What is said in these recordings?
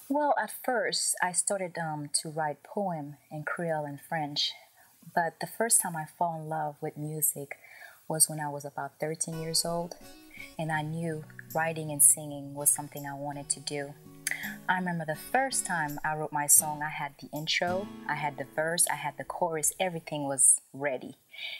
Well, at first, I started to write poem in Creole and French, but the first time I fell in love with music was when I was about 13 years old, and I knew writing and singing was something I wanted to do. I remember the first time I wrote my song, I had the intro, I had the verse, I had the chorus, everything was ready.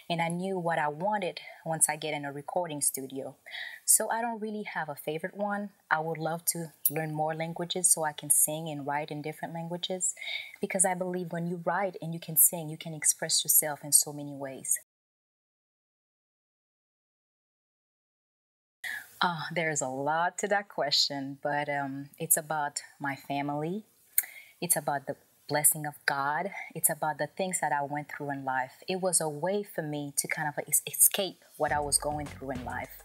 And I knew what I wanted once I get in a recording studio. So I don't really have a favorite one. I would love to learn more languages so I can sing and write in different languages because I believe when you write and you can sing, you can express yourself in so many ways. There's a lot to that question, but it's about my family. It's about the blessing of God. It's about the things that I went through in life. It was a way for me to kind of escape what I was going through in life.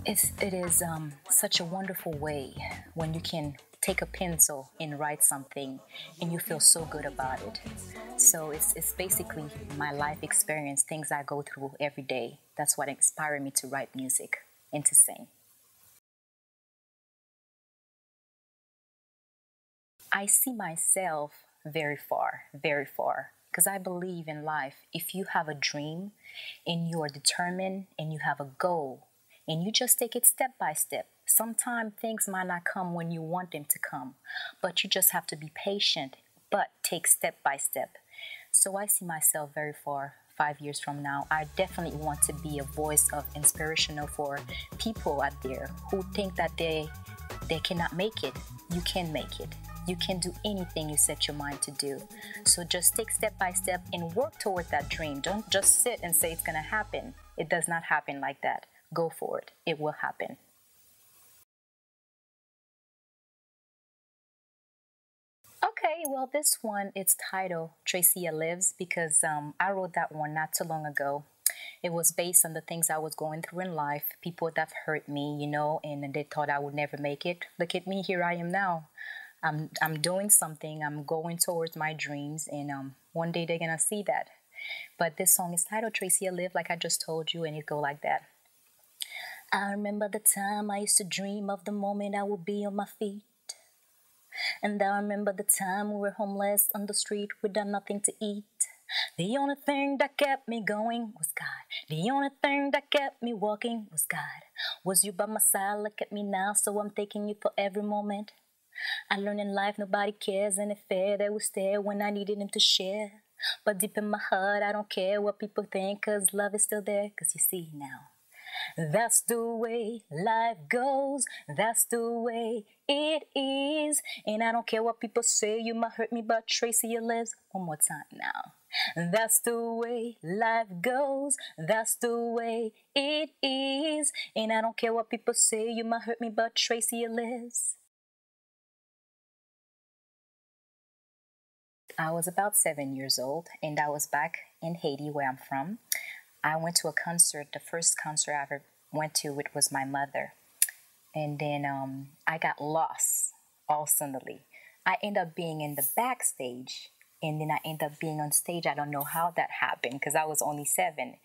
It is such a wonderful way when you can take a pencil and write something and you feel so good about it. So it's basically my life experience, things I go through every day. That's what inspired me to write music and to sing. I see myself very far, very far. Because I believe in life, if you have a dream and you are determined and you have a goal and you just take it step by step, sometimes things might not come when you want them to come, but you just have to be patient, but take step by step. So I see myself very far. 5 years from now, I definitely want to be a voice of inspirational for people out there who think that they cannot make it. You can make it. You can do anything you set your mind to do. So just take step by step and work toward that dream. Don't just sit and say it's going to happen. It does not happen like that. Go for it. It will happen. Okay, well, this one it's titled Tracia Lives because I wrote that one not too long ago. It was based on the things I was going through in life, people that hurt me, and they thought I would never make it. Look at me, here I am now. I'm doing something. I'm going towards my dreams, and one day they're gonna see that. But this song is titled "Tracy Live," like I just told you, and it go like that. I remember the time I used to dream of the moment I would be on my feet. And I remember the time we were homeless on the street without nothing to eat. The only thing that kept me going was God. The only thing that kept me walking was God. Was you by my side? Look at me now, so I'm thanking you for every moment. I learned in life nobody cares, and it's fair they was there when I needed them to share. But deep in my heart, I don't care what people think, cause love is still there, cause you see now. That's the way life goes, that's the way it is. And I don't care what people say, you might hurt me, but Tracy, your lives one more time now. That's the way life goes, that's the way it is. And I don't care what people say, you might hurt me, but Tracy, your lives. I was about 7 years old, and I was back in Haiti, where I'm from. I went to a concert. The first concert I ever went to, it was my mother, and then I got lost all suddenly. I ended up being in the backstage, and then I ended up being on stage. I don't know how that happened because I was only 7.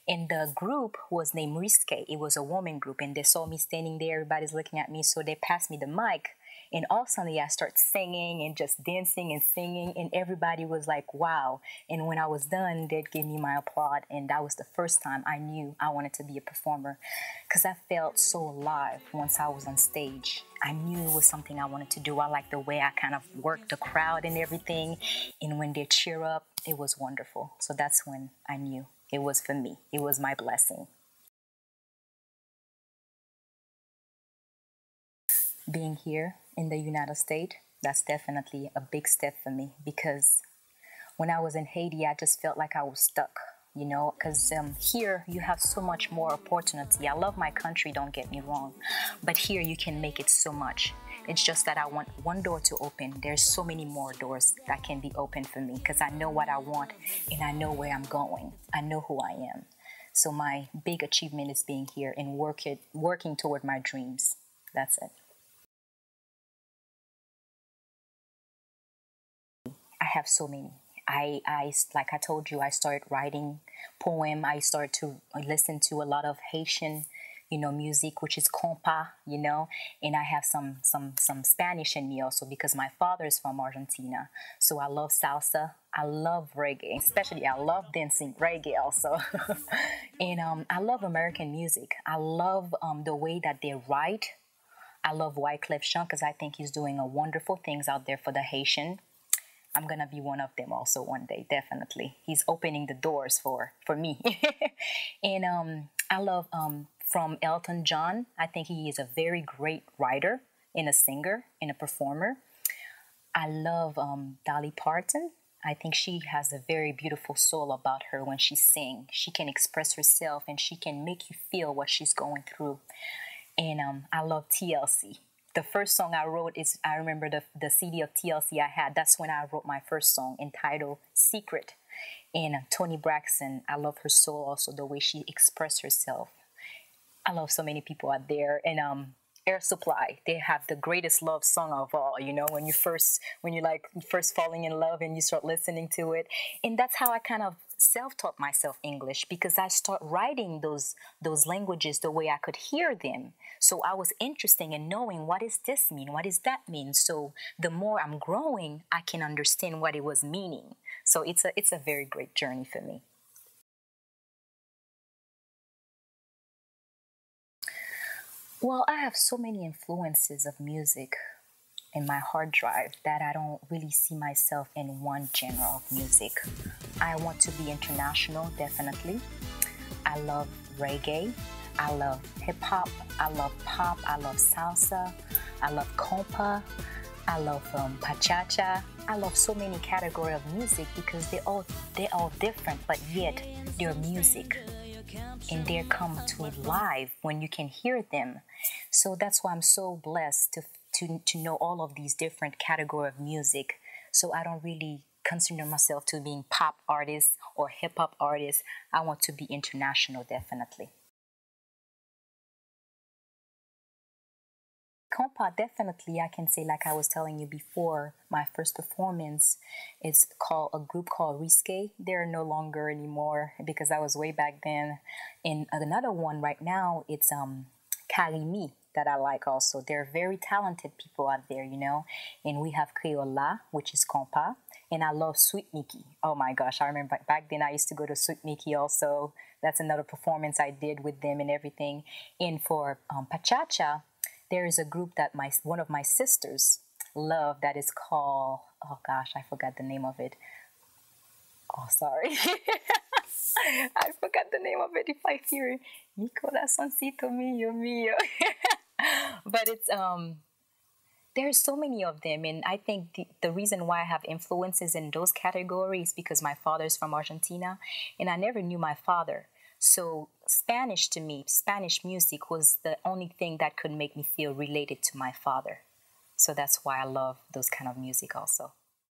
And the group was named Risque. It was a woman group, and they saw me standing there. Everybody's looking at me, so they passed me the mic. And all of a sudden, I started singing and just dancing and singing, and everybody was like, wow. And when I was done, they'd give me my applaud, and that was the first time I knew I wanted to be a performer because I felt so alive once I was on stage. I knew it was something I wanted to do. I liked the way I kind of worked the crowd and everything, and when they cheer up, it was wonderful. So that's when I knew it was for me. It was my blessing. Being here in the United States, that's definitely a big step for me because when I was in Haiti, I just felt like I was stuck, because here you have so much more opportunity. I love my country, don't get me wrong, but here you can make it so much. It's just that I want one door to open. There's so many more doors that can be open for me because I know what I want and I know where I'm going. I know who I am. So my big achievement is being here and working toward my dreams. That's it. I have so many. Like I told you, I started writing poem. I started to listen to a lot of Haitian music, which is compa, and I have some Spanish in me also because my father is from Argentina. So I love salsa. I love reggae, especially I love dancing reggae also. And I love American music. I love the way that they write. I love Wyclef Jean because I think he's doing a wonderful things out there for the Haitian. I'm gonna be one of them also one day, definitely. He's opening the doors for me. And I love from Elton John. I think he is a very great writer and a singer and a performer. I love Dolly Parton. I think she has a very beautiful soul about her when she sings. She can express herself and she can make you feel what she's going through. And I love TLC. The first song I wrote is, I remember the CD of TLC I had. That's when I wrote my first song entitled Secret. And Toni Braxton, I love her soul also, the way she expressed herself. I love so many people out there. And Air Supply, they have the greatest love song of all, when you're first falling in love and you start listening to it. And that's how I kind of self-taught myself English, because I start writing those languages the way I could hear them. So I was interested in knowing, what does this mean? What does that mean? So the more I'm growing, I can understand what it was meaning. So it's a very great journey for me. Well, I have so many influences of music in my hard drive that I don't really see myself in one genre of music. I want to be international, definitely. I love reggae. I love hip hop. I love pop. I love salsa. I love compa. I love pachacha. I love so many categories of music because they're all different, but yet they're music. And they come to life when you can hear them. So that's why I'm so blessed to know all of these different categories of music. So I don't really consider myself to being pop artist or hip hop artist. I want to be international, definitely. Compa, definitely, I can say, like I was telling you before, my first performance is called a group called Risque. They're no longer anymore because I was way back then. And another one right now, it's Karimi that I like also. They're very talented people out there, And we have Creola, which is compa. And I love Sweet Mickey. Oh my gosh, I remember back then I used to go to Sweet Mickey also. That's another performance I did with them and everything. And for Pachacha, there is a group that one of my sisters love that is called, oh gosh, I forgot the name of it. Oh, sorry. I forgot the name of it. If I hear it, mi corazoncito mío, mío. But there's so many of them. And I think the reason why I have influences in those categories is because my father's from Argentina and I never knew my father. So Spanish to me, Spanish music was the only thing that could make me feel related to my father. So that's why I love those kind of music also.